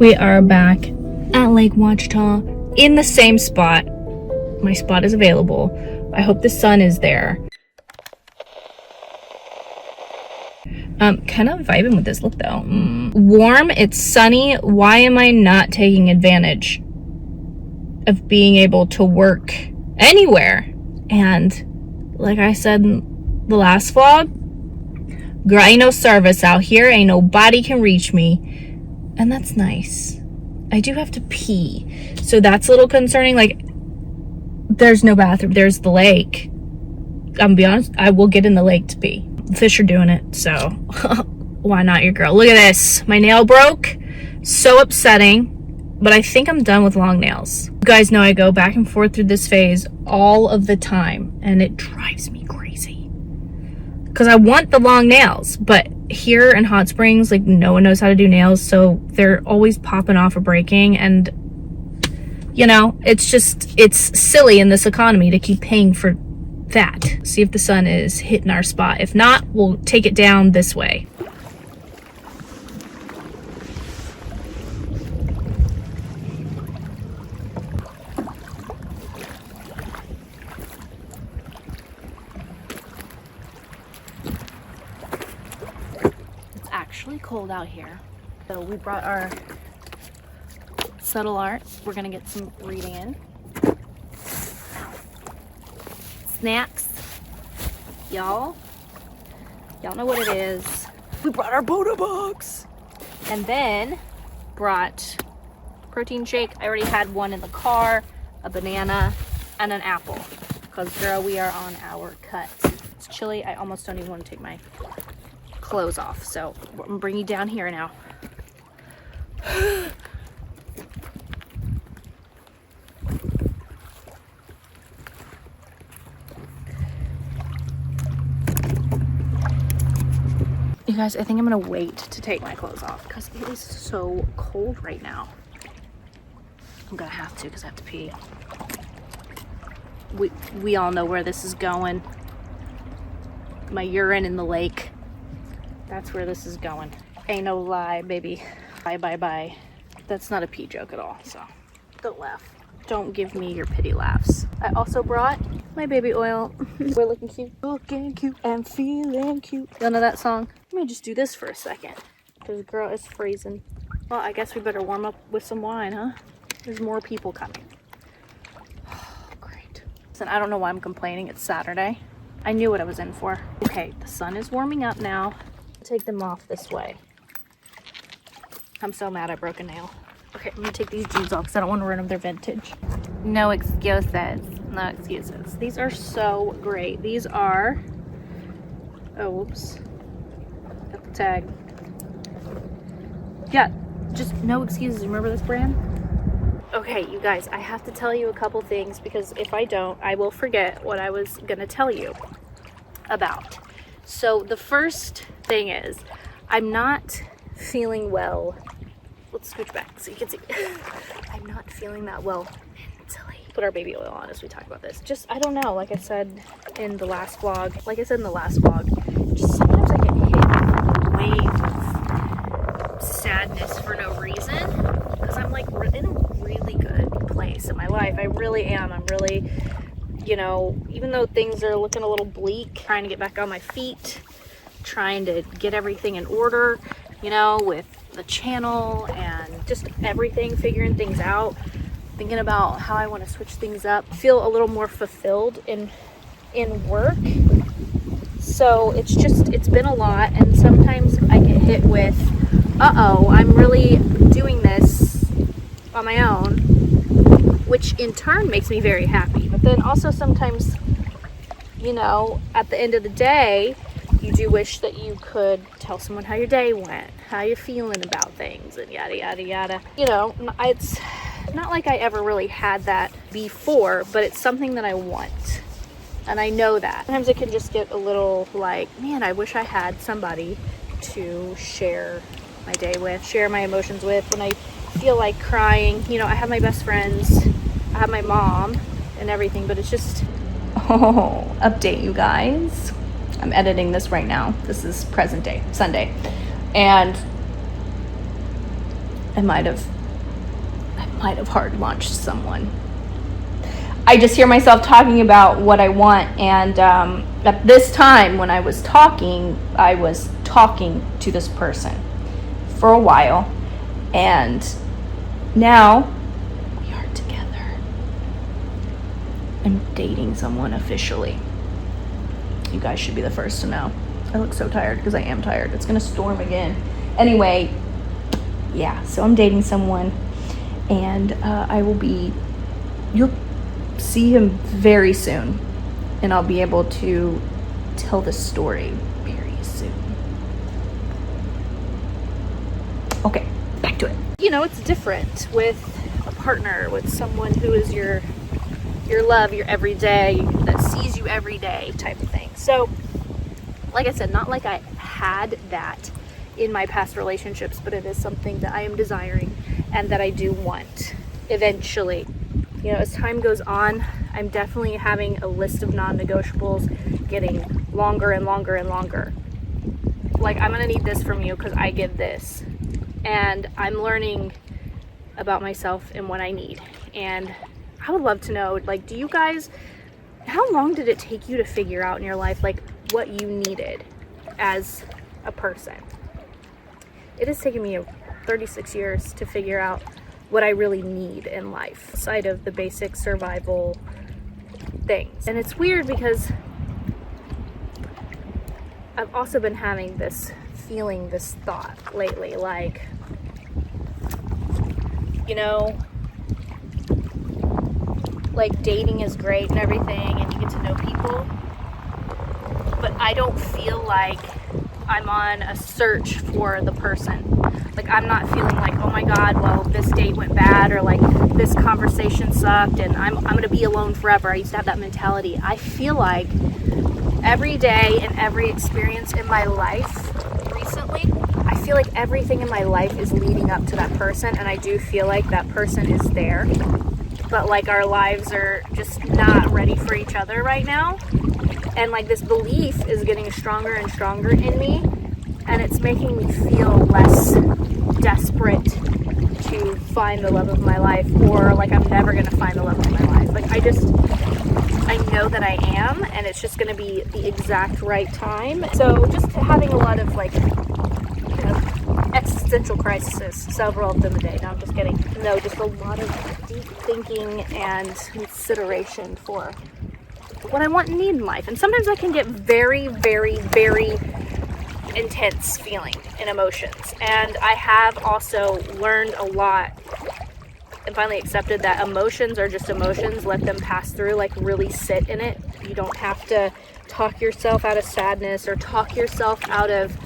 We are back at Lake Ouachita in the same spot. My spot is available. I hope the sun is there. Kind of vibing with this look though. Warm, it's sunny. Why am I not taking advantage of being able to work anywhere? And like I said in the last vlog, girl, ain't no service out here. Ain't nobody can reach me. And that's nice. I do have to pee. So that's a little concerning. Like, there's no bathroom. There's the lake. I'm gonna be honest, I will get in the lake to pee. The fish are doing it, so why not your girl? Look at this. My nail broke. So upsetting. But I think I'm done with long nails. You guys know I go back and forth through this phase all of the time. And it drives me crazy. Because I want the long nails. But here in Hot Springs, like, no one knows how to do nails. So they're always popping off or breaking. And, you know, it's silly in this economy to keep paying for that. See if the sun is hitting our spot. If not, we'll take it down this way. It's actually cold out here. So we brought our subtle art. We're gonna get some reading in. Snacks. Y'all know what it is. We brought our Boda box. And then brought protein shake. I already had one in the car, a banana, and an apple. Because, girl, we are on our cut. It's chilly. I almost don't even want to take my clothes off. So I'm going to bring you down here now. You guys, I think I'm gonna wait to take my clothes off because it is so cold right now. I'm gonna have to because I have to pee. We all know where this is going. My urine in the lake. That's where this is going. Ain't no lie, baby. Bye, bye, bye. That's not a pee joke at all, so don't laugh. Don't give me your pity laughs. I also brought my baby oil. We're looking cute. Looking cute and feeling cute. Y'all know that song? Let me just do this for a second. Because girl, it's freezing. Well, I guess we better warm up with some wine, huh? There's more people coming. Oh, great. Listen, I don't know why I'm complaining. It's Saturday. I knew what I was in for. Okay, the sun is warming up now. Take them off this way. I'm so mad I broke a nail. Okay, I'm gonna take these jeans off because I don't want to ruin them. They're vintage. No excuses. No excuses. These are so great. These are... Oh, whoops. Got the tag. Yeah, just no excuses. Remember this brand? Okay, you guys, I have to tell you a couple things because if I don't, I will forget what I was gonna tell you about. So the first thing is, I'm not feeling well. Let's switch back so you can see. I'm not feeling that well mentally. Put our baby oil on as we talk about this. Just, I don't know, like I said in the last vlog, just sometimes I get hit with a wave of sadness for no reason. Because I'm like in a really good place in my life. I really am. I'm really, you know, even though things are looking a little bleak, trying to get back on my feet, trying to get everything in order, you know, with the channel and just everything, figuring things out, thinking about how I want to switch things up, feel a little more fulfilled in work. So it's been a lot, and sometimes I get hit with, uh-oh, I'm really doing this on my own, which in turn makes me very happy. But then also sometimes, you know, at the end of the day, you do wish that you could tell someone how your day went, how you're feeling about things, and yada, yada, yada. You know, it's not like I ever really had that before, but it's something that I want. And I know that. Sometimes it can just get a little like, man, I wish I had somebody to share my day with, share my emotions with. When I feel like crying, you know, I have my best friends, I have my mom and everything, but it's just... Oh, update you guys. I'm editing this right now. This is present day, Sunday. And I might have hard launched someone. I just hear myself talking about what I want, and at this time when I was talking to this person for a while, and now we are together. I'm dating someone officially. You guys should be the first to know. I look so tired because I am tired. It's gonna storm again. Anyway, yeah, so I'm dating someone, and you'll see him very soon, and I'll be able to tell the story very soon. Okay, back to it. You know, it's different with a partner, with someone who is your love, your everyday, that sees you every day type of thing. So, like I said, not like I had that in my past relationships, but it is something that I am desiring and that I do want eventually. You know, as time goes on, I'm definitely having a list of non-negotiables getting longer and longer and longer. Like, I'm gonna need this from you because I give this. And I'm learning about myself and what I need. And I would love to know, like, do you guys, how long did it take you to figure out in your life, like, what you needed as a person? It has taken me 36 years to figure out what I really need in life, aside of the basic survival things. And it's weird because I've also been having this feeling, this thought lately, like, you know, like, dating is great and everything, and you get to know people, but I don't feel like I'm on a search for the person. Like, I'm not feeling like, oh my God, well, this date went bad, or like this conversation sucked and I'm gonna be alone forever. I used to have that mentality. I feel like every day and every experience in my life recently, I feel like everything in my life is leading up to that person, and I do feel like that person is there, but like our lives are just not ready for each other right now. And like, this belief is getting stronger and stronger in me, and it's making me feel less desperate to find the love of my life, or like I'm never gonna find the love of my life. Like, I know that I am, and it's just gonna be the exact right time. So just having a lot of like, you know, existential crises, several of them a day. No, I'm just kidding. No, just a lot of deep thinking and consideration for what I want and need in life. And sometimes I can get very, very, very intense feeling and emotions. And I have also learned a lot and finally accepted that emotions are just emotions. Let them pass through, like, really sit in it. You don't have to talk yourself out of sadness or talk yourself out of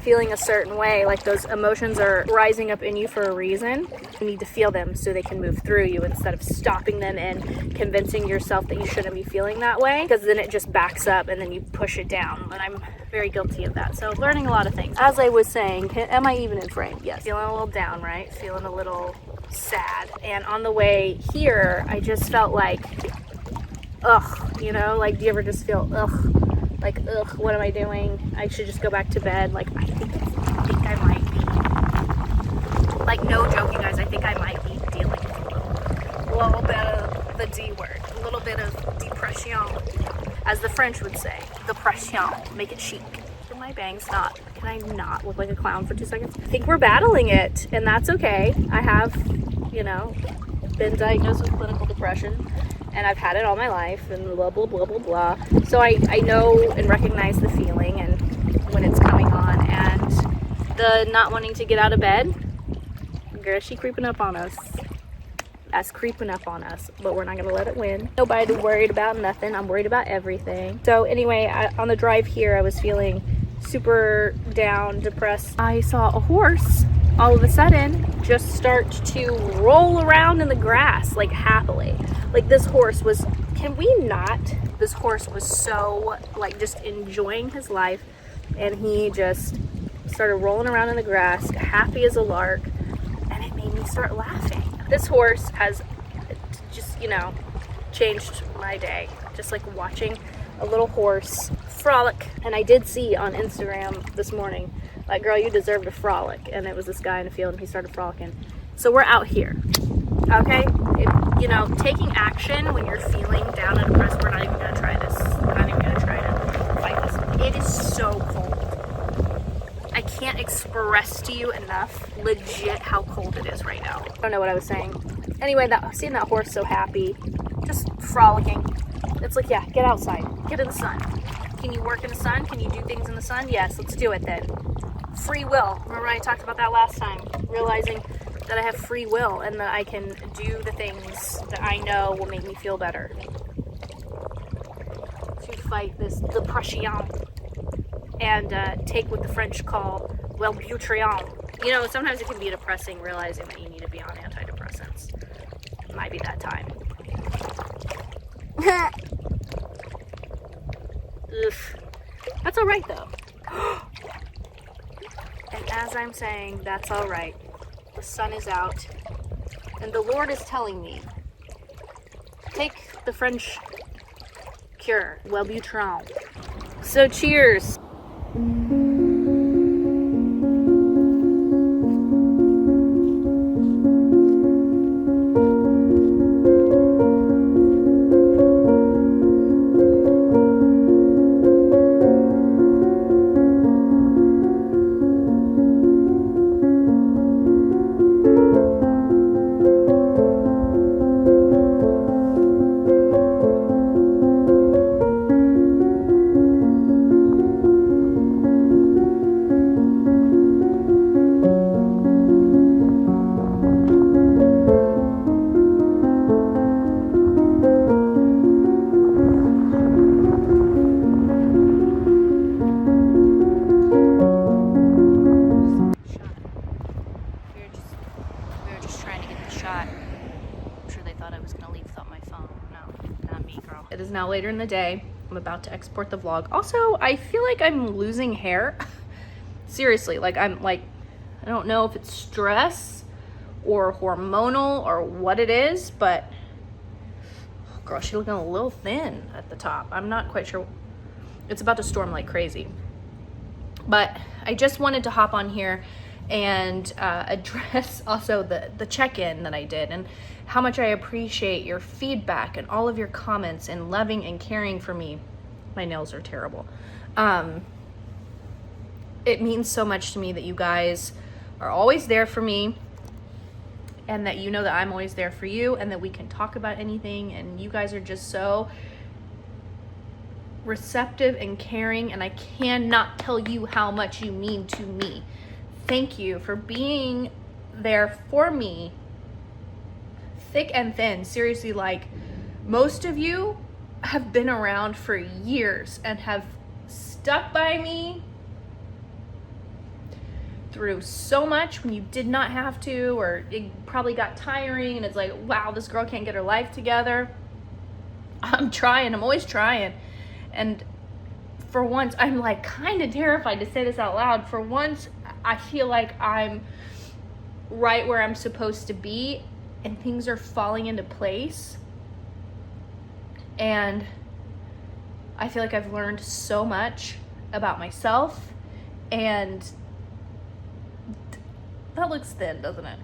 feeling a certain way. Like, those emotions are rising up in you for a reason. You need to feel them so they can move through you, instead of stopping them and convincing yourself that you shouldn't be feeling that way, because then it just backs up and then you push it down. And I'm very guilty of that. So learning a lot of things. As I was saying, am I even in frame? Yes. Feeling a little down, right? Feeling a little sad. And on the way here, I just felt like, ugh, you know, like, do you ever just feel ugh? Like, ugh, what am I doing? I should just go back to bed. Like, I think I might be, like, no joke, you guys, I think I might be dealing with a little bit of the D word, a little bit of depression, as the French would say. Depression, make it chic. Can my bangs not, can I not look like a clown for 2 seconds? I think we're battling it, and that's okay. I have, you know, been diagnosed with clinical depression, and I've had it all my life, and blah, blah, blah, blah, blah. So I know and recognize the feeling and when it's coming on, and the not wanting to get out of bed. Girl, she creeping up on us. That's creeping up on us, but we're not gonna let it win. Nobody worried about nothing. I'm worried about everything. So anyway, on the drive here, I was feeling super down, depressed. I saw a horse all of a sudden just start to roll around in the grass, like, happily. Like, this horse was, this horse was so, like, just enjoying his life, and he just started rolling around in the grass, happy as a lark, and it made me start laughing. This horse has just, you know, changed my day. Just like watching a little horse frolic. And I did see on Instagram this morning, like, girl, you deserve to frolic. And it was this guy in a field, and he started frolicking. So we're out here, okay? You know, taking action when you're feeling down and depressed. We're not even gonna try this. We're not even gonna try to fight this. It is so cold. I can't express to you enough legit how cold it is right now. I don't know what I was saying. Anyway, seeing that horse so happy, just frolicking. It's like, yeah, get outside, get in the sun. Can you work in the sun? Can you do things in the sun? Yes, let's do it then. Free will. Remember I talked about that last time? Realizing that I have free will and that I can do the things that I know will make me feel better. To fight this depression and take what the French call Wellbutrin. You know, sometimes it can be depressing realizing that you need to be on antidepressants. It might be that time. Ugh. That's all right though. And as I'm saying, that's all right. The sun is out, and the Lord is telling me, take the French cure, Wellbutrin. So cheers. It is now later in the day. I'm about to export the vlog. Also, I feel like I'm losing hair. Seriously, like I don't know if it's stress or hormonal or what it is, but oh, girl, she's looking a little thin at the top. I'm not quite sure. It's about to storm like crazy. But I just wanted to hop on here and address also the check-in that I did and how much I appreciate your feedback and all of your comments and loving and caring for me. My nails are terrible. It means so much to me that you guys are always there for me and that you know that I'm always there for you and that we can talk about anything, and you guys are just so receptive and caring, and I cannot tell you how much you mean to me. Thank you for being there for me, thick and thin. Seriously, like, most of you have been around for years and have stuck by me through so much when you did not have to, or it probably got tiring and it's like, wow, this girl can't get her life together. I'm trying, I'm always trying. And for once, I'm like kind of terrified to say this out loud. For once, I feel like I'm right where I'm supposed to be and things are falling into place. And I feel like I've learned so much about myself, and that looks thin, doesn't it?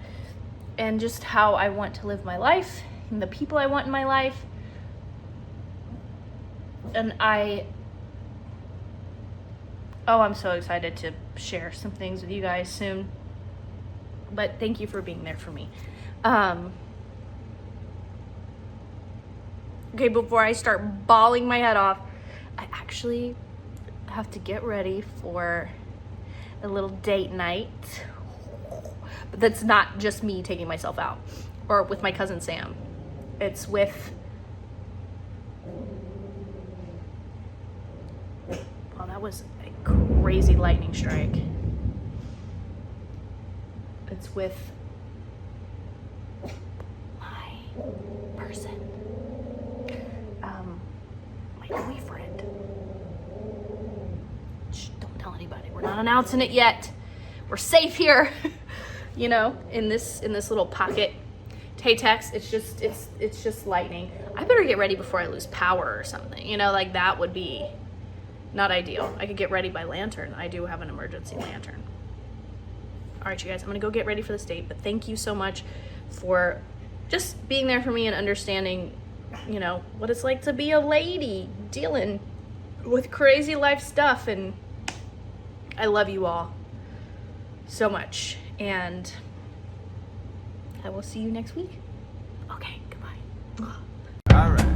And just how I want to live my life and the people I want in my life. And I'm so excited to share some things with you guys soon. But thank you for being there for me. Okay, before I start bawling my head off, I actually have to get ready for a little date night. But that's not just me taking myself out or with my cousin Sam. It's with, oh, that was a crazy lightning strike. It's with my person, my boyfriend. Shh, don't tell anybody. We're not announcing it yet. We're safe here, you know, in this little pocket. Hey Tex, it's just lightning. I better get ready before I lose power or something. You know, like that would be not ideal. I could get ready by lantern. I do have an emergency lantern. All right, you guys, I'm gonna go get ready for this date, but thank you so much for just being there for me and understanding, you know, what it's like to be a lady dealing with crazy life stuff. And I love you all so much, and I will see you next week. Okay, goodbye. All right.